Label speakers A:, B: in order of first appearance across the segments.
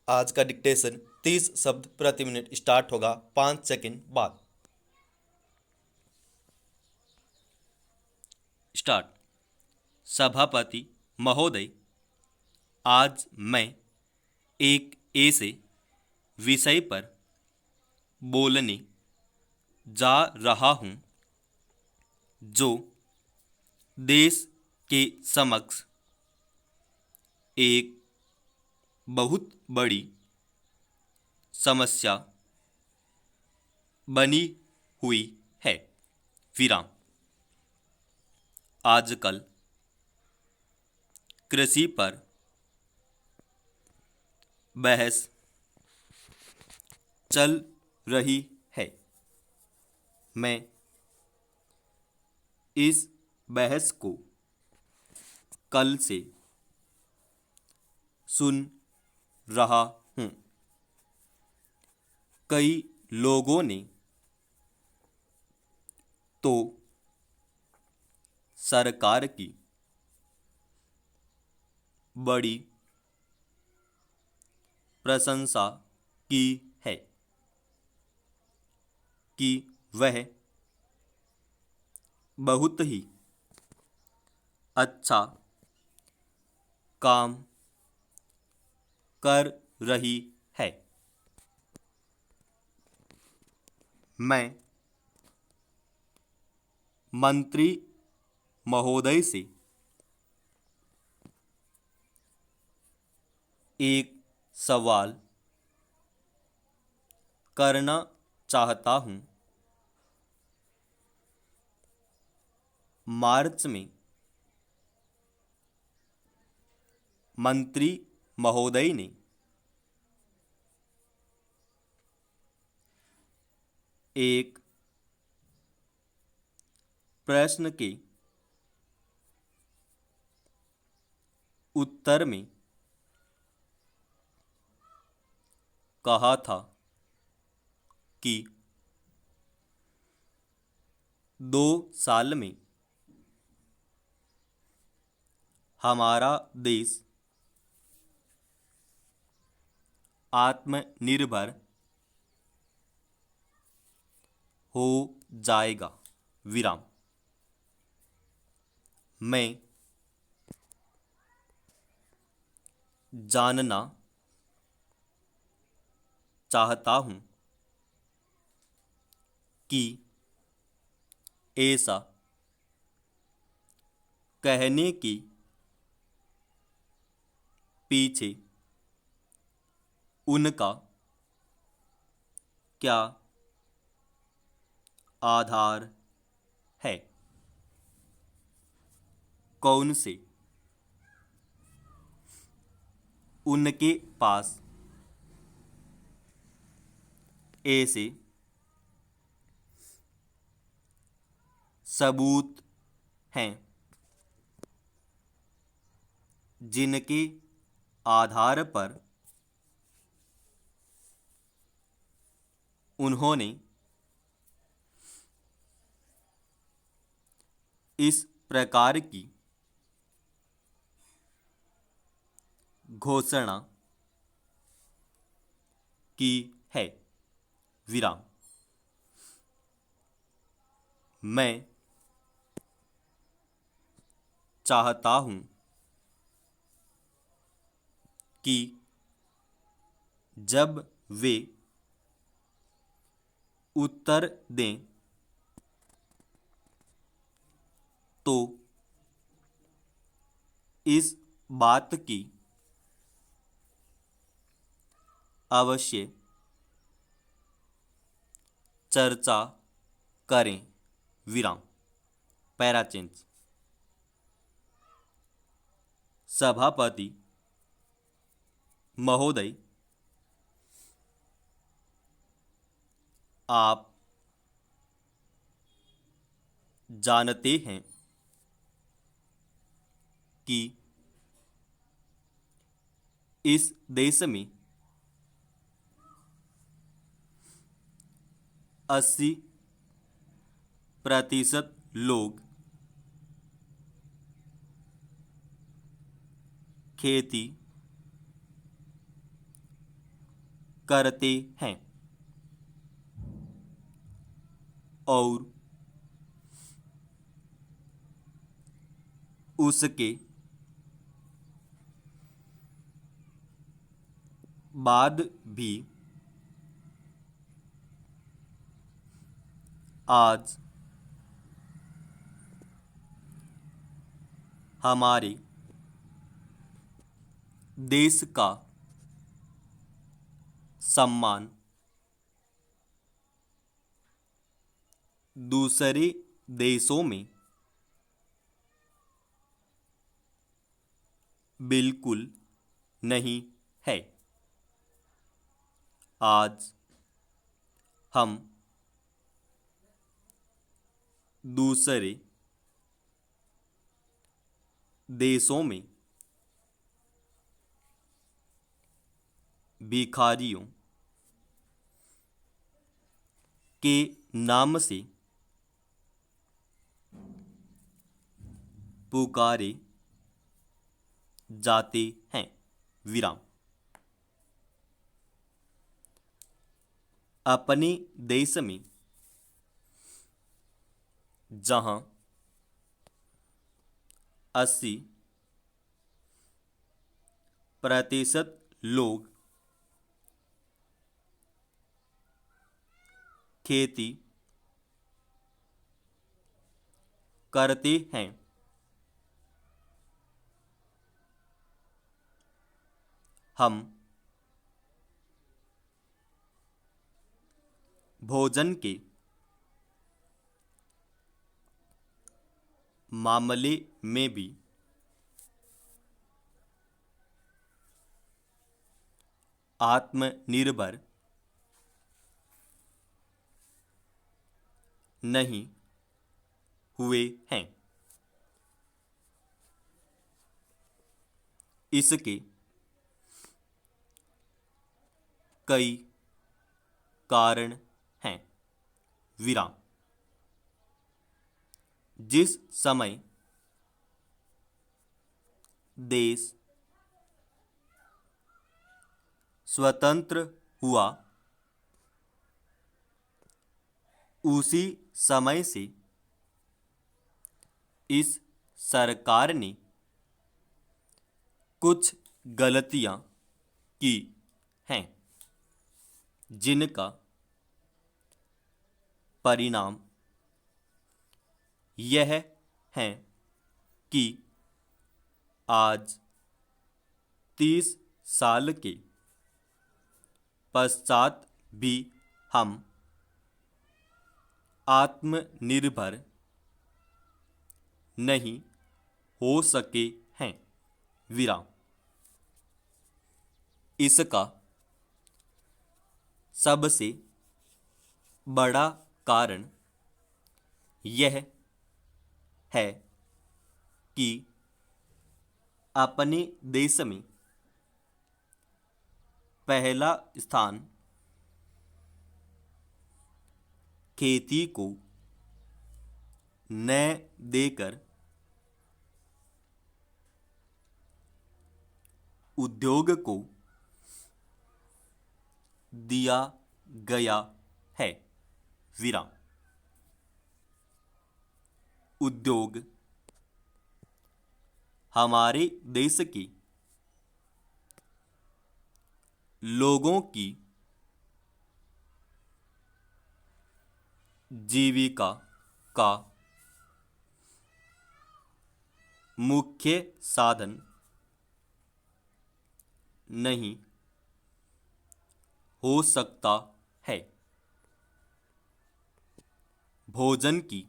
A: आज का डिक्टेशन 30 शब्द प्रति मिनट स्टार्ट होगा 5 सेकंड बाद।
B: स्टार्ट। सभापति महोदय, आज मैं एक ऐसे विषय पर बोलने जा रहा हूं जो देश के समक्ष एक बहुत बड़ी समस्या बनी हुई है। विराम। आजकल कृषि पर बहस चल रही है। मैं इस बहस को कल से सुन रहा हूं। कई लोगों ने तो सरकार की बड़ी प्रशंसा की है कि वह बहुत ही अच्छा काम कर रही है। मैं मंत्री महोदय से एक सवाल करना चाहता हूं। मार्च में मंत्री महोदय ने एक प्रश्न के उत्तर में कहा था कि 2 साल में हमारा देश आत्मनिर्भर हो जाएगा। विराम। मैं जानना चाहता हूं कि ऐसा कहने के पीछे उनका क्या आधार है। कौन से उनके पास ऐसे सबूत हैं जिनके आधार पर उन्होंने इस प्रकार की घोषणा की है। विराम। मैं चाहता हूं कि जब वे उत्तर दें तो इस बात की अवश्य चर्चा करें। विराम। Para change. सभापति महोदय, आप जानते हैं कि इस देश में 80% लोग खेती करते हैं और उसके बाद भी आज हमारे देश का सम्मान दूसरे देशों में बिल्कुल नहीं है। आज हम दूसरे देशों में भिखारियों के नाम से पुकारे जाते हैं। विराम। अपने देश में जहां 80% लोग खेती करते हैं, हम भोजन के मामले में भी आत्मनिर्भर नहीं हुए हैं। इसके कई कारण हैं। विराम। जिस समय देश स्वतंत्र हुआ उसी समय से इस सरकार ने कुछ गलतियां की हैं, जिनका परिणाम यह है कि आज 30 साल के पश्चात भी हम आत्मनिर्भर नहीं हो सके हैं। विराम। इसका सबसे बड़ा कारण यह है कि अपने देश में पहला स्थान खेती को न देकर उद्योग को दिया गया है। विराम। उद्योग हमारे देश के लोगों की जीविका का मुख्य साधन नहीं हो सकता है। भोजन की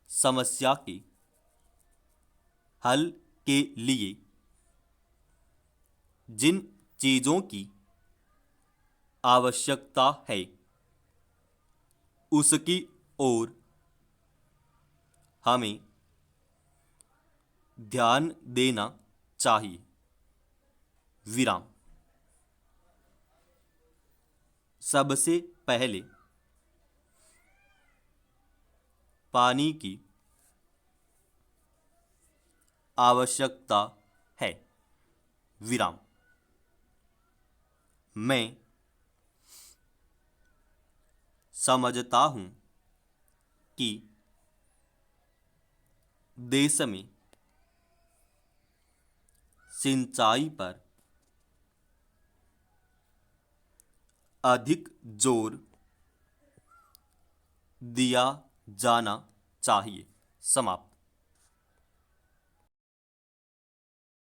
B: समस्या के हल के लिए जिन चीज़ों की आवश्यकता है उसकी ओर हमें ध्यान देना चाहिए। विराम। सबसे पहले पानी की आवश्यकता है। विराम। मैं समझता हूँ कि देश में सिंचाई पर अधिक जोर दिया जाना चाहिए। समाप्त।